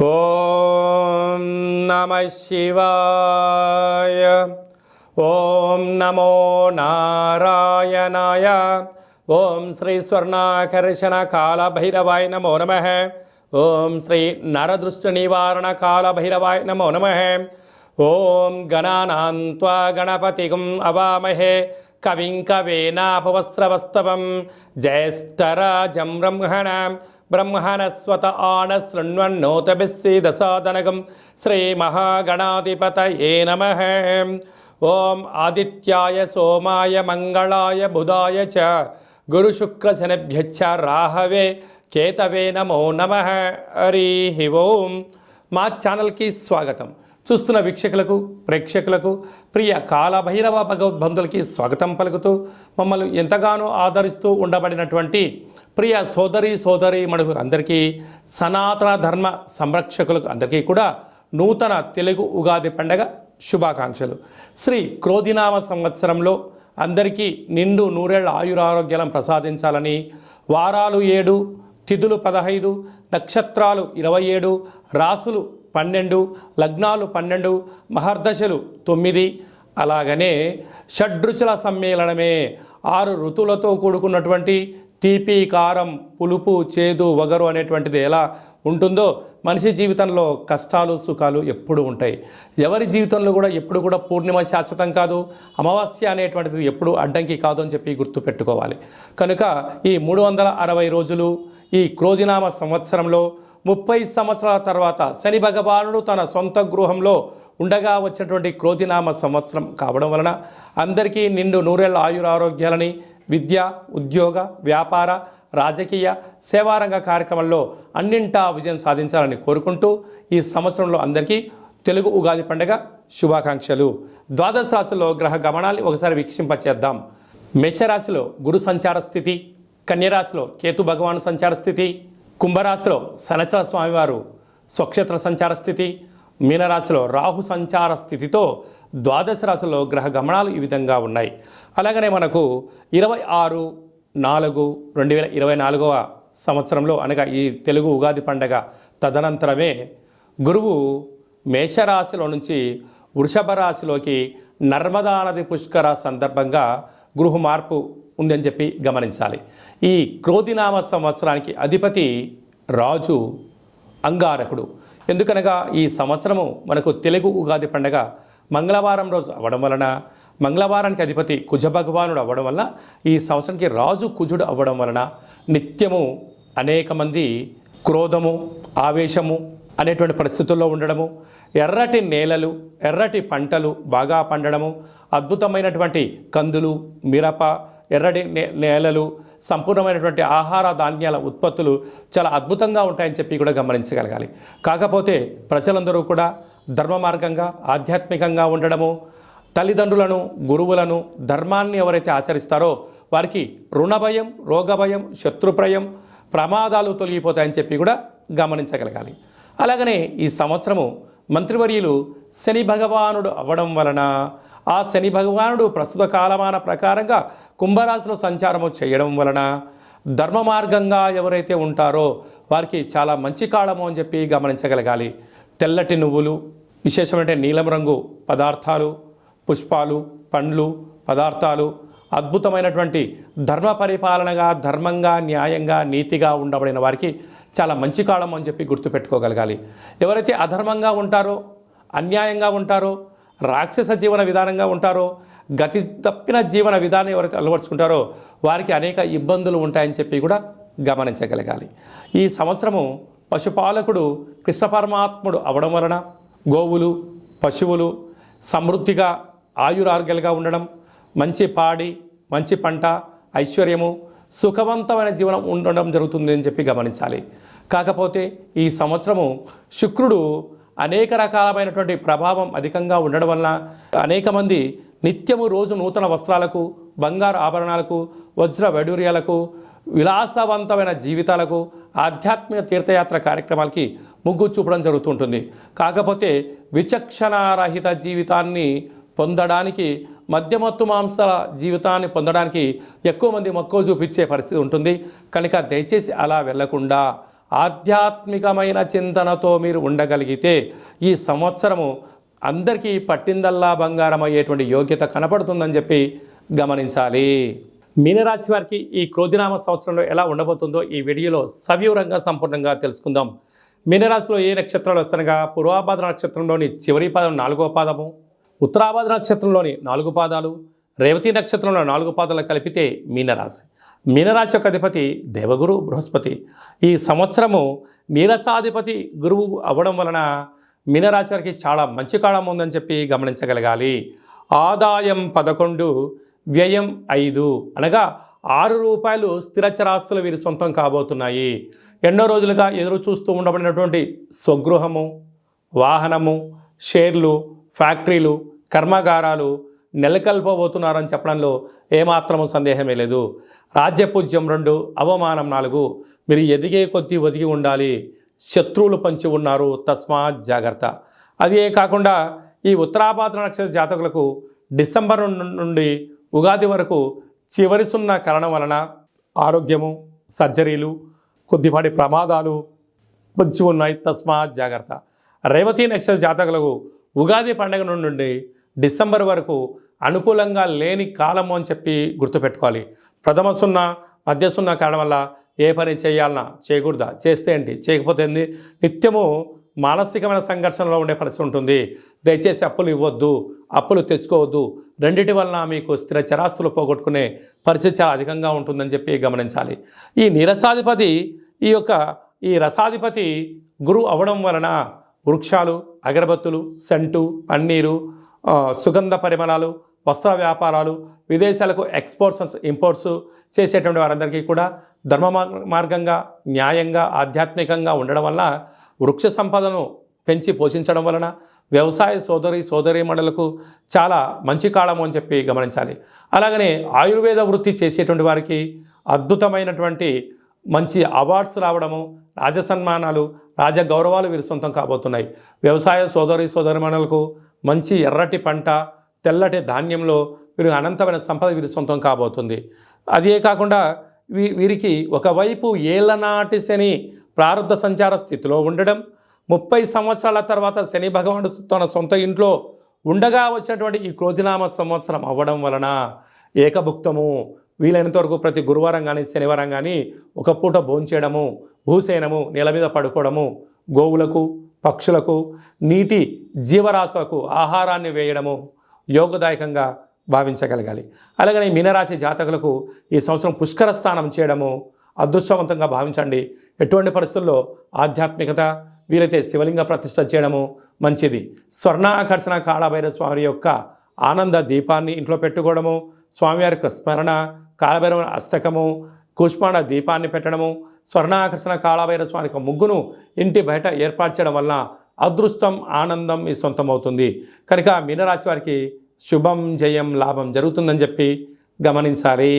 ఓం నమః శివాయ. ఓం నమో నారాయణాయ. ఓం శ్రీ స్వర్ణాకర్షణ కాళభైరవాయ నమో నమః. ఓం శ్రీ నరదృష్టి నివారణ కాళభైరవాయ నమో నమః. ఓం గణానాం త్వా గణపతిం అవామహే కవిం కవేనాపవస్రవస్తవం జ్యేష్ఠరాజం బ్రహ్మణస్వత ఆనశృణ్వన్నోతభిస్సీదసాదనగం శ్రీమహాగణాధిపతయే నమః. ఓం ఆదిత్యాయ సోమాయ మంగళాయ బుధాయ చ గురుశుక్రశనిభ్యశ్చ రాహవే కేతవే నమో నమః. హరి ఓం. మా ఛానల్కి స్వాగతం. చూస్తున్న వీక్షకులకు ప్రేక్షకులకు ప్రియ కాళభైరవ భగవద్బంధులకి స్వాగతం పలుకుతూ మమ్మల్ని ఎంతగానో ఆదరిస్తూ ఉండబడినటువంటి ప్రియ సోదరి మనుషులకు అందరికీ, సనాతన ధర్మ సంరక్షకులకు అందరికీ కూడా నూతన తెలుగు ఉగాది పండగ శుభాకాంక్షలు. శ్రీ క్రోధినామ సంవత్సరంలో అందరికీ నిండు నూరేళ్ల ఆయురారోగ్యాలను ప్రసాదించాలని, వారాలు 7, తిథులు 15, నక్షత్రాలు 27, రాసులు 12, లగ్నాలు 12, మహర్దశలు 9, అలాగనే షడ్రుచుల సమ్మేళనమే 6 ఋతువులతో కూడుకున్నటువంటి తీపి, కారం, పులుపు, చేదు, వగరు అనేటువంటిది ఎలా ఉంటుందో మనిషి జీవితంలో కష్టాలు సుఖాలు ఎప్పుడు ఉంటాయి. ఎవరి జీవితంలో కూడా ఎప్పుడు కూడా పూర్ణిమ శాశ్వతం కాదు, అమావాస్య అనేటువంటిది ఎప్పుడు అడ్డంకి కాదు అని చెప్పి గుర్తుపెట్టుకోవాలి. కనుక ఈ 360 రోజులు ఈ క్రోధినామ సంవత్సరంలో 30 సంవత్సరాల తర్వాత శని భగవానుడు తన సొంత గృహంలో ఉండగా వచ్చినటువంటి క్రోధినామ సంవత్సరం కావడం వలన అందరికీ నిండు నూరేళ్ల ఆయురారోగ్యాలని, విద్య, ఉద్యోగ, వ్యాపార, రాజకీయ, సేవారంగ కార్యక్రమంలో అన్నింటా విజయం సాధించాలని కోరుకుంటూ ఈ సంవత్సరంలో అందరికీ తెలుగు ఉగాది పండుగ శుభాకాంక్షలు. ద్వాదశ రాశిలో గ్రహ గమనాన్ని ఒకసారి వీక్షింపచేద్దాం. మేషరాశిలో గురు సంచార స్థితి, కన్యరాశిలో కేతు భగవాను సంచార స్థితి, కుంభరాశిలో శనిచర స్వామివారు స్వక్షేత్ర సంచార స్థితి, మీనరాశిలో రాహు సంచార స్థితితో ద్వాదశ రాశిలో గ్రహ గమనాలు ఈ విధంగా ఉన్నాయి. అలాగనే మనకు 26/4/2024 సంవత్సరంలో అనగా ఈ తెలుగు ఉగాది పండగ తదనంతరమే గురువు మేషరాశిలో నుంచి వృషభ రాశిలోకి నర్మదా నది పుష్కర సందర్భంగా గృహ మార్పు ఉందని చెప్పి గమనించాలి. ఈ క్రోధినామ సంవత్సరానికి అధిపతి రాజు అంగారకుడు. ఎందుకనగా ఈ సంవత్సరము మనకు తెలుగు ఉగాది పండగ మంగళవారం రోజు అవ్వడం వలన, మంగళవారానికి అధిపతి కుజ భగవానుడు అవ్వడం వలన, ఈ సంవత్సరానికి రాజు కుజుడు అవ్వడం వలన నిత్యము అనేక మంది క్రోధము, ఆవేశము అనేటువంటి పరిస్థితుల్లో ఉండడము, ఎర్రటి నేలలు, ఎర్రటి పంటలు బాగా పండడము, అద్భుతమైనటువంటి కందులు, మిరప, ఎర్రటి నేలలు, సంపూర్ణమైనటువంటి ఆహార ధాన్యాల ఉత్పత్తులు చాలా అద్భుతంగా ఉంటాయని చెప్పి కూడా గమనించగలగాలి. కాకపోతే ప్రజలందరూ కూడా ధర్మ మార్గంగా ఆధ్యాత్మికంగా ఉండడము, తల్లిదండ్రులను, గురువులను, ధర్మాన్ని ఎవరైతే ఆచరిస్తారో వారికి రుణభయం, రోగభయం, శత్రుప్రయం, ప్రమాదాలు తొలగిపోతాయని చెప్పి కూడా గమనించగలగాలి. అలాగనే ఈ సంవత్సరము మంత్రివర్యులు శని భగవానుడు అవ్వడం వలన ఆ శని భగవానుడు ప్రస్తుత కాలమాన ప్రకారంగా కుంభరాశిలో సంచారము చేయడం వలన ధర్మ మార్గంగా ఎవరైతే ఉంటారో వారికి చాలా మంచి కాలము అని చెప్పి గమనించగలగాలి. తెల్లటి నువ్వులు, విశేషమైన నీలం రంగు పదార్థాలు, పుష్పాలు, పండ్లు, పదార్థాలు, అద్భుతమైనటువంటి ధర్మ పరిపాలనగా, ధర్మంగా, న్యాయంగా, నీతిగా ఉండబడిన వారికి చాలా మంచి కాలం అని చెప్పి గుర్తుపెట్టుకోగలగాలి. ఎవరైతే అధర్మంగా ఉంటారో, అన్యాయంగా ఉంటారో, రాక్షస జీవన విధానంగా ఉంటారో, గతి తప్పిన జీవన విధానం ఎవరైతే అలవర్చుకుంటారో వారికి అనేక ఇబ్బందులు ఉంటాయని చెప్పి కూడా గమనించగలగాలి. ఈ సంవత్సరము పశుపాలకుడు కృష్ణ పరమాత్ముడు అవడం వలన గోవులు, పశువులు సమృద్ధిగా ఆయురారోగ్యాలుగా ఉండడం, మంచి పాడి, మంచి పంట, ఐశ్వర్యము, సుఖవంతమైన జీవనం ఉండడం జరుగుతుంది అని చెప్పి గమనించాలి. కాకపోతే ఈ సంవత్సరము శుక్రుడు అనేక రకాలమైనటువంటి ప్రభావం అధికంగా ఉండడం వలన అనేక మంది నిత్యము రోజు నూతన వస్త్రాలకు, బంగారు ఆభరణాలకు, వజ్ర వైడూర్యాలకు, విలాసవంతమైన జీవితాలకు, ఆధ్యాత్మిక తీర్థయాత్ర కార్యక్రమాలకి మొగ్గు చూపడం జరుగుతుంటుంది. కాకపోతే విచక్షణారహిత జీవితాన్ని పొందడానికి, మద్యమత్తు మాంసాల జీవితాన్ని పొందడానికి ఎక్కువ మంది మక్కువ చూపించే పరిస్థితి ఉంటుంది. కనుక దయచేసి అలా వెళ్లకుండా ఆధ్యాత్మికమైన చింతనతో మీరు ఉండగలిగితే ఈ సంవత్సరము అందరికీ పట్టిందల్లా బంగారం అయ్యేటువంటి యోగ్యత కనపడుతుందని చెప్పి గమనించాలి. మీనరాశి వారికి ఈ క్రోధినామ సంవత్సరంలో ఎలా ఉండబోతుందో ఈ వీడియోలో సవివరంగా సంపూర్ణంగా తెలుసుకుందాం. మీనరాశిలో ఏ నక్షత్రాలు వస్తానగా పూర్వాభాద్ర నక్షత్రంలోని చివరి పాదం 4వ పాదము, ఉత్తరాభాద్ర నక్షత్రంలోని 4 పాదాలు, రేవతి నక్షత్రంలో 4 పాదాలు కలిపితే మీనరాశి. మీనరాశి యొక్క అధిపతి దేవగురు బృహస్పతి. ఈ సంవత్సరము నీరసాధిపతి గురువు అవ్వడం వలన మీనరాశి వారికి చాలా మంచి కాలం ఉందని చెప్పి గమనించగలగాలి. ఆదాయం 11, వ్యయం 5 అనగా ₹6 స్థిరచరాస్తులు వీరి సొంతం కాబోతున్నాయి. ఎన్నో రోజులుగా ఎదురు చూస్తూ ఉండబడినటువంటి స్వగృహము, వాహనము, షేర్లు, ఫ్యాక్టరీలు, కర్మాగారాలు నెలకొల్పబోతున్నారని చెప్పడంలో ఏమాత్రము సందేహమే లేదు. రాజ్యపూజ్యం 2, అవమానం 4. మీరు ఎదిగే కొద్దీ ఒదిగి ఉండాలి. శత్రువులు పంచి ఉన్నారు, తస్మాత్ జాగ్రత్త. అదే కాకుండా ఈ ఉత్తరాభాద్ర నక్షత్ర జాతకులకు డిసెంబర్ నుండి ఉగాది వరకు చివరి సున్న కారణం వలన ఆరోగ్యము, సర్జరీలు, కొద్దిపాటి ప్రమాదాలు పొంచి ఉన్నాయి, తస్మాత్ జాగ్రత్త. రేవతి నక్షత్ర జాతకులకు ఉగాది పండుగ నుండి డిసెంబర్ వరకు అనుకూలంగా లేని కాలము అని చెప్పి గుర్తుపెట్టుకోవాలి. ప్రథమ సున్న, మధ్య సున్న కారణం వల్ల ఏ పని చేయాలన్నా, చేయకూడదా, చేస్తే ఏంటి, చేయకపోతే ఏంటి, నిత్యము మానసికమైన సంఘర్షణలో ఉండే పరిస్థితి ఉంటుంది. దయచేసి అప్పులు ఇవ్వద్దు, అప్పులు తెచ్చుకోవద్దు. రెండిటి వలన మీకు స్థిర చరాస్తులు పోగొట్టుకునే పరిస్థితి చాలా అధికంగా ఉంటుందని చెప్పి గమనించాలి. ఈ నీరసాధిపతి ఈ రసాధిపతి గురువు అవ్వడం వలన వృక్షాలు, అగరబత్తులు, సెంటు, పన్నీరు, సుగంధ పరిమళాలు, వస్త్ర వ్యాపారాలు, విదేశాలకు ఎక్స్పోర్ట్స్ ఇంపోర్ట్స్ చేసేటువంటి వారందరికీ కూడా ధర్మ మార్గంగా, న్యాయంగా, ఆధ్యాత్మికంగా ఉండడం వల్ల, వృక్ష సంపదను పెంచి పోషించడం వలన వ్యవసాయ సోదరీమణులకు చాలా మంచి కాలము అని చెప్పి గమనించాలి. అలాగనే ఆయుర్వేద వృత్తి చేసేటువంటి వారికి అద్భుతమైనటువంటి మంచి అవార్డ్స్ రావడము, రాజసన్మానాలు, రాజగౌరవాలు వీరి సొంతం కాబోతున్నాయి. వ్యవసాయ సోదరీమణులకు మంచి ఎర్రటి పంట, తెల్లటి ధాన్యంలో వీరు అనంతమైన సంపద వీరి సొంతం కాబోతుంది. అదే కాకుండా వీరికి ఒకవైపు ఏళ్ళనాటి శని ప్రారంభ సంచార స్థితిలో ఉండడం, 30 సంవత్సరాల తర్వాత శని భగవానుడు తన సొంత ఇంట్లో ఉండగా వచ్చినటువంటి ఈ క్రోధినామ సంవత్సరం అవ్వడం వలన ఏకభుక్తము, వీలైనంత వరకు ప్రతి గురువారం కానీ శనివారం కానీ ఒక పూట భోంచేయడము, భూసేనము, నేల మీద పడుకోవడము, గోవులకు, పక్షులకు, నీటి జీవరాశులకు ఆహారాన్ని వేయడము యోగదాయకంగా భావించగలగాలి. అలాగనే మీనరాశి జాతకులకు ఈ సంవత్సరం పుష్కర స్నానం చేయడము అదృష్టవంతంగా భావించండి. ఎటువంటి పరిస్థితుల్లో ఆధ్యాత్మికత, వీలైతే శివలింగ ప్రతిష్ఠ చేయడము మంచిది. స్వర్ణాకర్షణ కాళభైరవ స్వామి యొక్క ఆనంద దీపాన్ని ఇంట్లో పెట్టుకోవడము, స్వామివారి యొక్క స్మరణ, కాళభైరవ అష్టకము, కూష్మాండ దీపాన్ని పెట్టడము, స్వర్ణాకర్షణ కాళభైరవ స్వామి యొక్క ముగ్గును ఇంటి బయట ఏర్పాటు చేయడం వలన అదృష్టం, ఆనందం మీ సొంతమవుతుంది. కనుక మీనరాశి వారికి శుభం, జయం, లాభం జరుగుతుందని చెప్పి గమనించాలి.